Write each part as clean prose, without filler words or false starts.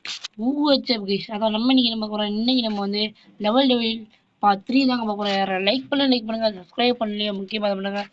WhatsApp guys. அதான் நம்ம இன்னைக்கு நம்ம போகிறோம். இன்னைக்கு நம்ம வந்து லெவல் டெவில் பார்ட் 3 தாங்க பார்க்க போகிறோம். யாரை லைக் பண்ணுங்க, சப்ஸ்கிரைப் பண்ணலையா முக்கியமாக பண்ணுங்க.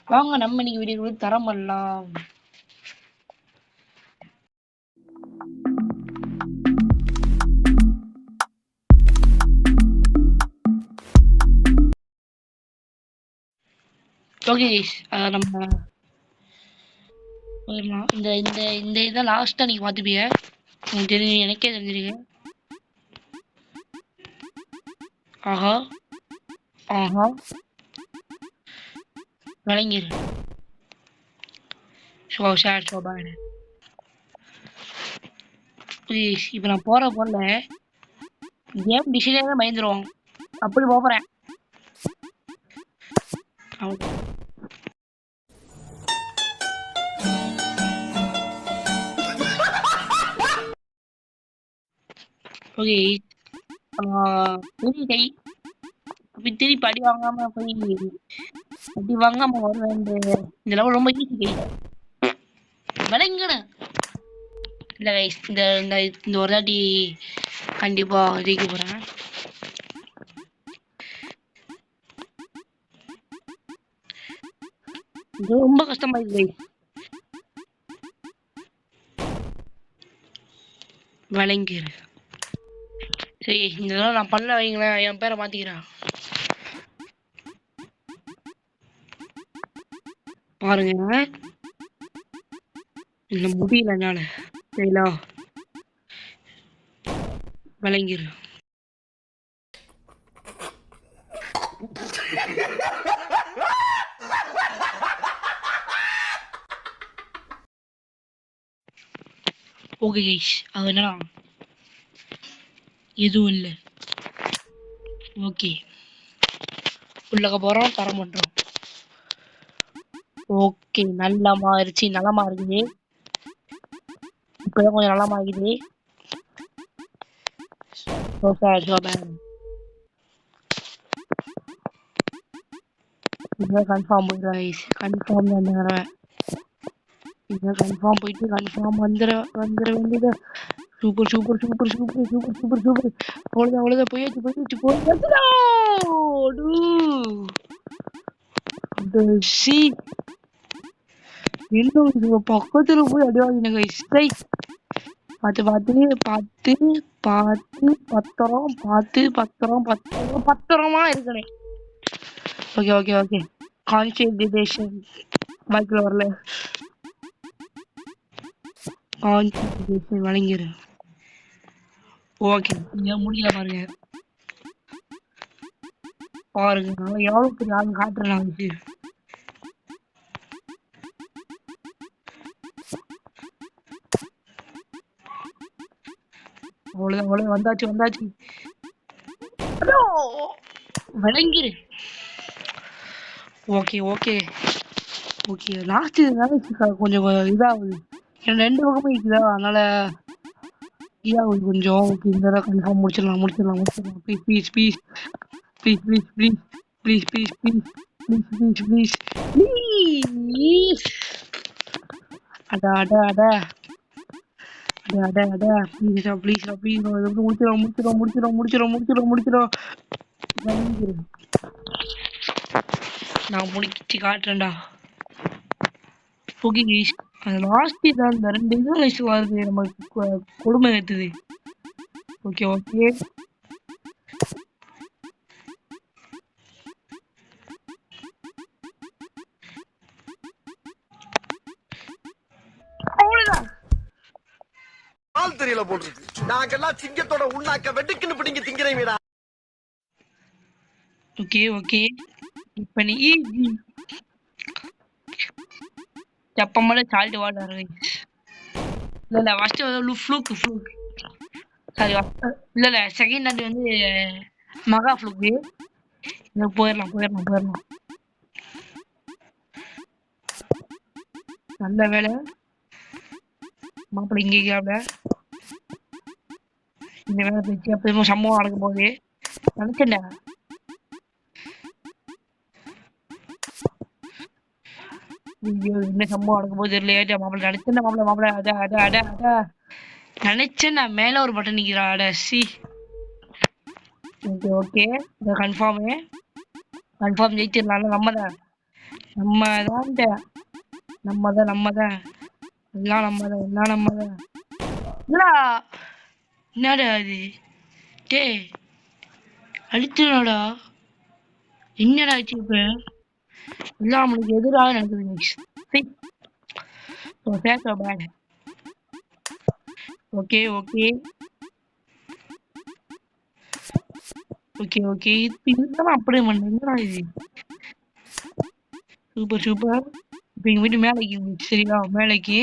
வாங்க நம்ம இன்னைக்கு வீடியோ தரம் பண்ணலாம். ஓகே கைஸ், நம்ம போயிடலாம். இந்த இந்த இந்த இதான் லாஸ்ட்டாக நீங்கள் பார்த்துப்பீங்க. உங்களுக்கு தெரிஞ்சு எனக்கே தெரிஞ்சிருக்கு. ஆஹா ஆஹா விளங்கிரு. ஷோ ஷேர் ஷோ பேடு. இப்போ நான் போகிற போல கேம் டிசிஷனே தான் பயந்துருவோம். அப்படி போகிறேன். ஓகே பெரிய கை அப்படி திருப்பி அடி வாங்காம போய் அடி வாங்காம வருவேன். இந்த லெவல் ரொம்ப ஈஸி கை விளங்கணும். இல்லை கைஸ், இந்த இந்த இந்த ஒரு தாட்டி கண்டிப்பா ஜெயிக்க போறேன். இது ரொம்ப கஷ்டமா இருக்கு கைஸ். விளங்கிரு. சரி, இந்த தடவை நான் பண்ண வைங்களேன், என் பேரை மாத்திக்கிறேன். பாருங்க, இல்ல முடியல என்னால. சரிங்களா, விளங்கிரு. ஓகே கைஸ், அது என்னன்னா எதுவும் இல்லை. ஓகே, உள்ளக போறோம், தரம் பண்றோம். ஓகே, நல்லமா இருந்துச்சு, நலமா இருக்குது. இப்பதான் கொஞ்சம் நலமா இருக்குது. கன்ஃபார்ம் கைஸ், கன்ஃபார்ம் வந்துடுறேன். இதான் கன்ஃபார்ம் போயிட்டு கன்ஃபார்ம் வந்துட வேண்டியது. Super super super super super super super. அவ்வளோதான் அவ்வளோதான், போயாச்சு. இன்னும் பக்கத்துல போய் அடி வாங்கின கைஸ். பார்த்து பார்த்து பார்த்து பார்த்து பத்திரமா இருக்கணும். ஓகே ஓகே ஓகே, கான்சென்ட்ரேஷன் பாக்கில் வரல. கான்சென்ட்ரேஷன் வழங்கிடு. ஓகே, ஏன் முடியல பாருங்க. நான் எவ்வளோ பெரிய ஆள் காட்டுறேன். அவ்வளோதான் வந்தாச்சு. விளங்கிரு. ஓகே லாஸ்ட் கொஞ்சம் இதாகுது. ரெண்டு பக்கமும் இருக்குதா, அதனால இதாகுது கொஞ்சம். ஓகே, இந்த தடவை கன்ஃபார்ம் முடிச்சிடலாம். ப்ளீஸ். அட ப்ளீஸ் முடிச்சிடும். நான் முடிச்சு காட்டுறேன்டா. ஓகே கைஸ், அந்த லாஸ்ட் தான் இந்த ரெண்டு இதுவும் கைஸ் வருது, நமக்கு கொடுமை ஏத்துது. ஓகே அவ்வளவுதான். ஆள் தெரியல போட்டுருக்கு. நாங்கெல்லாம் சிங்கத்தோட உண்ணாக்க வெட்டுக்குன்னு பிடிங்க திங்கிறீங்கடா. ஓகே இப்ப நீ எப்பமோட சால்ட் வாட்டர். இல்ல ஃபர்ஸ்ட் ஃப்ளூக் சாரி, இல்ல செகண்ட் அது வந்து மகா ஃப்ளூக்கு. போயிடலாம். நல்ல வேலை மாப்பிள்ளை இங்கே இந்த வேலை போயிடுச்சு. அப்போ சம்பவம் நடக்கும் போது நினைச்சேன்டா. ஐயோ, என்ன சம்பவம் நடக்கும் போது தெரியல. மாப்பிள்ளை நினைச்சேன். மாப்பிள்ளை அட நினைச்சேன் நான் மேல ஒரு பட்டன் நிக்கிறாட சி. ஓகே ஓகே இதை கன்ஃபார்ம் ஜெயிச்சிடலாம். நம்மதான் நம்மதான் எல்லாம் நம்மதான். என்னடா அது டே அழிச்சிடா. என்னடா ஆச்சு இப்ப எல்லாம் நம்மளுக்கு எதிராக நடக்குது. ஓகே ஓகே ஓகே ஓகே இதுதான் அப்படியே பண்ண. என்னடா இது சூப்பர் சூப்பர். இப்போ எங்க வீட்டு மேலைக்கு சரியா மேலைக்கு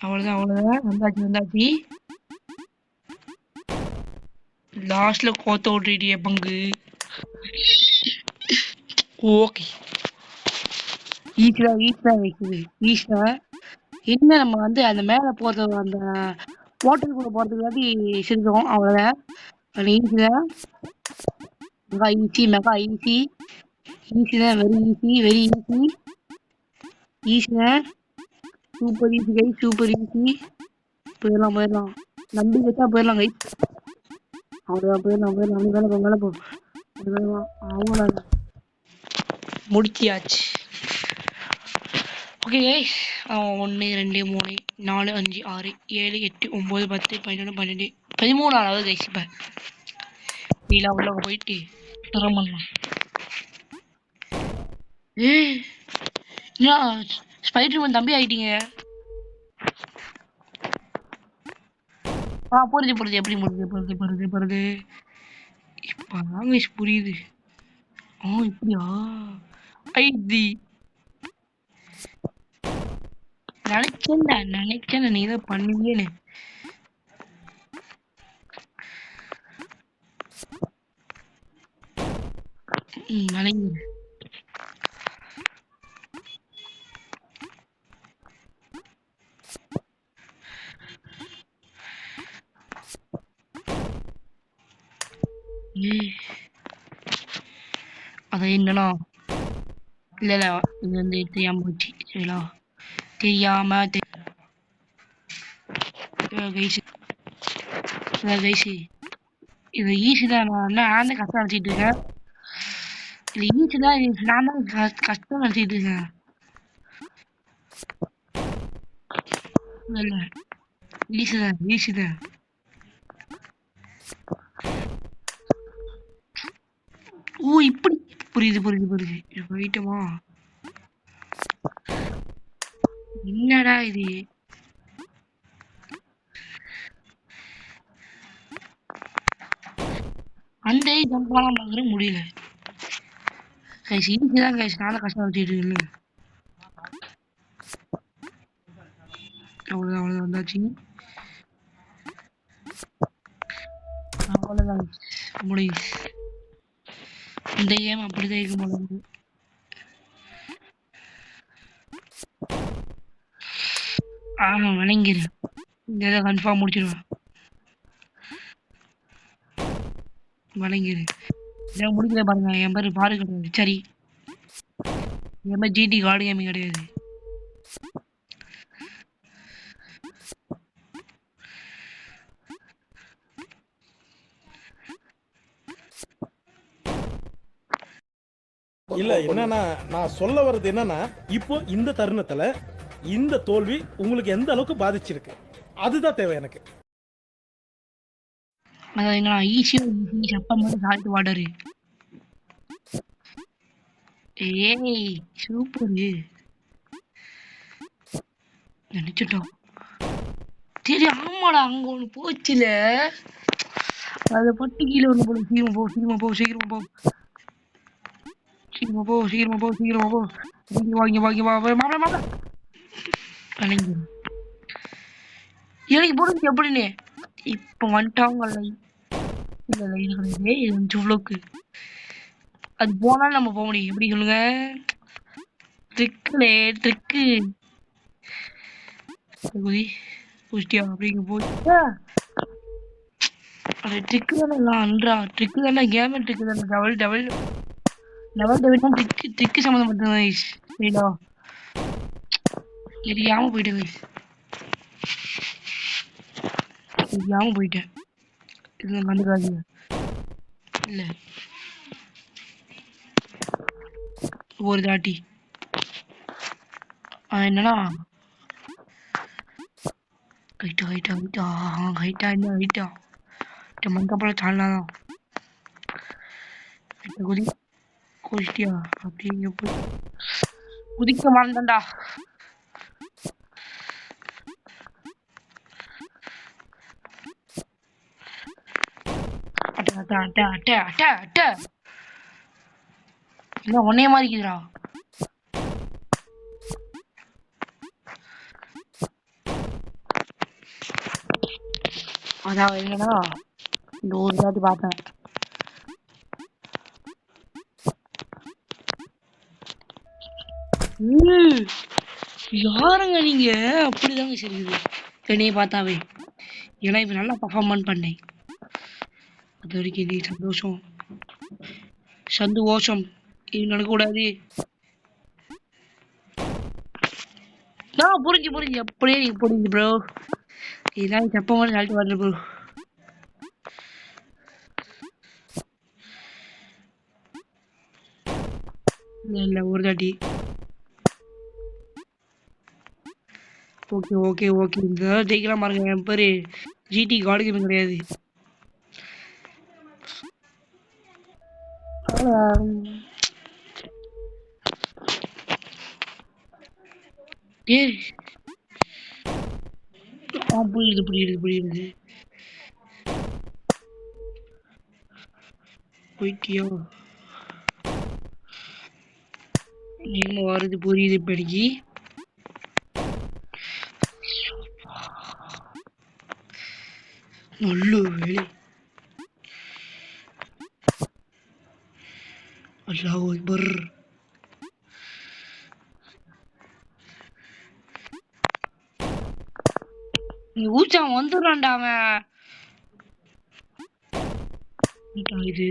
அவ்வளவுதான் வந்தாச்சு. லாஸ்ட்ல கோத்த விட்டுட்டிய பங்கு. ஓகே ஈஸ்டா என்ன நம்ம வந்து அந்த மேல போறது அந்த ஹோட்டலுக்குள்ள போறதுக்காண்டி செஞ்சோம். அவ்வளவுதான் மெகா ஈஸி தான். வெரி ஈஸி தான். Super easy. போயிடலாம் நம்பி வச்சா போயிடலாம் கை. அவ்வளோதான் போயிடலாம். மேலே போ அவ்வளோதான் முடிச்சியாச்சு. Okay guys 1 2 3 4 5 6 7 8 9 10 11 12 13 guys. இப்போ வீலா உள்ள போயிட்டு தரம் பண்ணலாம். ஸ்பைடர்மேன் தம்பி ஆயிட்டீங்க. புரியுது எப்படி போறது இப்பதான் கைஸ் புரியுது. இப்படியா ஐடி நினைச்சேன் நீ இதை பண்ணுவியேன்னு. நினைங்க அது என்னன்னா இல்ல இது வந்து தெரியாம போச்சு. சரிங்களா தெரியாம இது ஈஸி தான். நான் தான் கஷ்டம் நினைச்சிட்டு இருக்கேன். இது ஈஸி தான். நான் தான் கஷ்டம் நினைச்சிட்டு இருக்கேன். இல்ல ஈஸி தான். இப்படி புரியுது. போயிட்டோமா? என்னடா இது அந்த ஜம்பாலாம் பாக்குற முடியல கைஸ். இதுதான் கைஸ் நானும் கஷ்டம் வச்சுட்டு இருக்கேன். அவ்வளவுதான் வந்தாச்சு. அவ்வளவுதான் முடியுது. இந்த கேம் அப்படிதான் இருக்க முடியாது. வணங்கிடு இந்த கன்ஃபார்ம் முடிச்சிடுவேன். வணங்கிடு இதை முடிக்கல பாருங்க. என் பேரு பாரு கிடையாது. சரி என் பேர் ஜிடி கார்டு கேமிங் கிடையாது. இல்ல என்னன்னா நான் சொல்ல வர்றது என்னன்னா இப்போ இந்த தருணத்துல இந்த தோல்வி உங்களுக்கு எந்த அளவுக்கு பாதிச்சிருக்கு அதுதான் தேவை எனக்கு. சூப்பர் நினைச்சிட்டோம். சரி ஆமாடா அங்க ஒண்ணு போச்சுல அத பட்டு கீழே ஒண்ணு போல. சீக்கிரமா போ சீக்கிரமா போ. எனக்கு போடுச்சு எப்படின்னு இப்ப வந்துட்டாங்கல்ல. இல்ல இது கிடையாது. இது வந்து அது போனாலும் நம்ம போக முடியும். எப்படி சொல்லுங்க? ட்ரிக்கு புஷ்டியா அப்படிங்க போச்சா? அது ட்ரிக்கு தானே. ட்ரிக்கு தானே கேம் ட்ரிக்கு தானே. டபுள் ட்ரிக்கு சம்மந்தப்பட்டது. சரிங்களா தெரியாம போயிட்டேன் தெரியாம போயிட்டேன். இது கண்டுக்காதீங்க. இல்ல ஒரு தாட்டி என்னன்னா ஹைட்டா ஹைட்டா ஹைட்டா ஹைட்டா என்ன ஹைட்டா மண்டபம் சாடலாம் குதி குதிச்சிட்டியா அப்படிங்க போய் குதிக்க மாட்டேன்டா. அட்ட அட்ட அட்ட அட்ட அட்ட அட்ட இல்ல ஒன்னே மாதிரி இருக்குதுடா. அதான் என்னன்னா இந்த ஒரு தாட்டி பார்த்தேன். யாருங்க நீங்க அப்படிதாங்க சரிக்குது என்னைய பார்த்தாவே. ஏன்னா இப்ப நல்லா பர்ஃபார்மன்ஸ் பண்ணேன். அது வரைக்கும் இது சந்தோஷம் சந்தோஷம் இது நடக்கக்கூடாது. புரிஞ்சு அப்படியே நீங்க புரிஞ்சு ப்ரோ. இதெல்லாம் தப்ப மாதிரி நாளைக்கு வரல ப்ரோ. இல்ல ஒரு தாட்டி ஓகே ஓகே ஓகே இந்த ஜெயிக்கலாம் பாருங்க. என் பேரு ஜிடி காடு கேம் கிடையாது. ஏய் புரியுது போயிட்டியோ என்ன வருது புரியுது இப்படிக்கு. நல்ல வேலை. அல்லாஹ் அக்பர். நீ ஊச்சான் வந்துடுறான்டா அவன். இது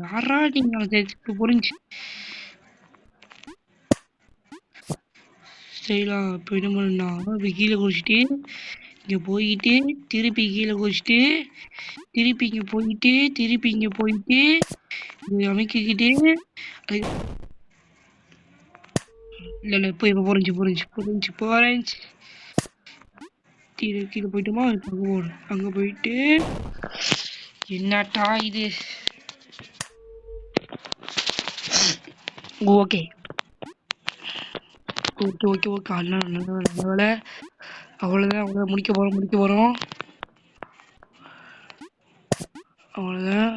யாரா நீங்க புரிஞ்சு ஸ்டைலா இப்போ என்ன பண்ணா இப்போ கீழே குடிச்சிட்டு இங்கே போயிட்டு திருப்பி கீழே குடிச்சிட்டு திருப்பி இங்கே போயிட்டு திருப்பி இங்கே போயிட்டு இது அமைக்கிக்கிட்டே இல்லை இப்போ இப்போ புரிஞ்சு கீழே போயிட்டோமா அங்கே போகணும். அங்கே போயிட்டு என்னட்டா இது ஓகே ஓகே ஓகே ஓகே நல்ல வேலை. அவ்வளோதான் முடிக்க போகிறோம் அவ்வளோதான்.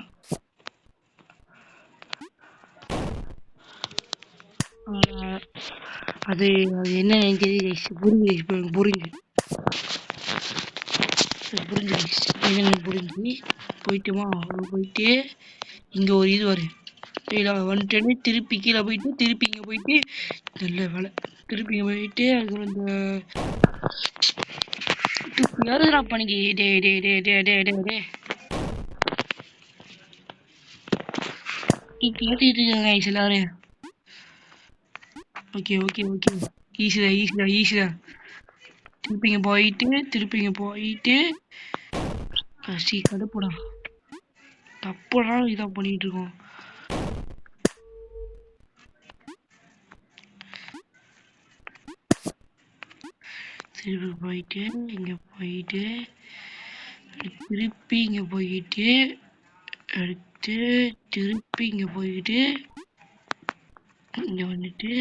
அது என்ன எனக்கு புரிஞ்சு போயிட்டுமா போயிட்டு இங்கே ஒரு இது வரும் வந்துட்டேன்னு திருப்பி கீழே போயிட்டு திருப்பி இங்கே போயிட்டு நல்ல வேலை திருப்பி இங்கே போயிட்டு அது இந்த யாருடா பண்ணிக்கி டே டே டே டே டே டே டே எல்லாரும் ஓகே ஓகே ஓகே ஈஸிதா திருப்பிங்க போயிட்டு கசி கடுப்புடா தப்புடா இதா பண்ணிட்டு இருக்கோம். திருப்பி போயிட்டு இங்க போயிட்டு திருப்பி இங்க போயிட்டு அடுத்து திருப்பி இங்க போயிட்டு இங்க வந்துட்டு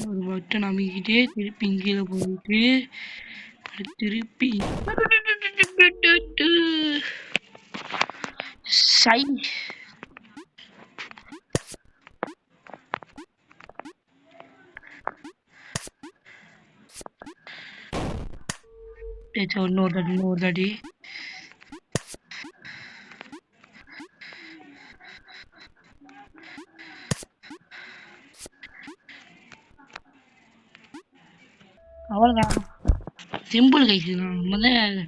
ஒரு பட்டன் அமைக்கிட்டு திருப்பி கீழே போயிட்டு திருப்பி சை இன்னொரு தாடி அவ்வளோதான். Simple guys. நம்ம தான்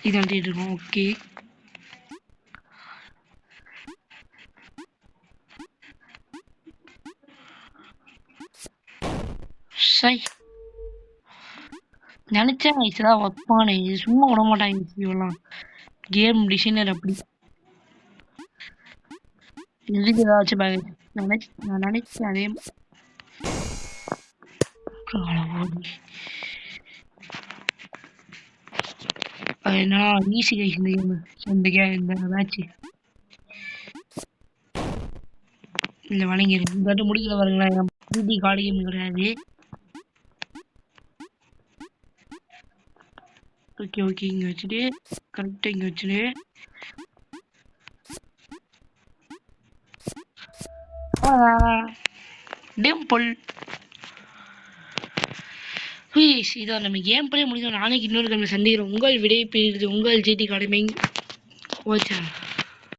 இது வந்துட்டு இருக்கோம். ஓகே. சை நினைச்சேன் கைஸ் தான் வைப்பானே, சும்மா விட மாட்டாங்க இவெல்லாம். கேம் டிசைனர் அப்படி இதுக்கு ஏதாச்சும் நான் நினைச்சேன் அதே என்ன ஈஸி கைஸ் இந்த கேம் இந்த மேட்ச் இல்லை வணங்கிடும். இந்த வாட்டி முடிக்கல பாருங்களேன். பிடி கார்டு கேம் கிடையாது. ஓகே ஓகே இங்கே வச்சுட்டு கரெக்டாக இங்கே வச்சுட்டு டெம்பிள் இதான் நம்ம கேம் பிளே முடிஞ்சோம். நாளைக்கு இன்னொரு கேம் சந்திக்கிறோம். உங்கள் விடை பெறுகிறது உங்கள் ஜிடி கார்டு ஓச்சா.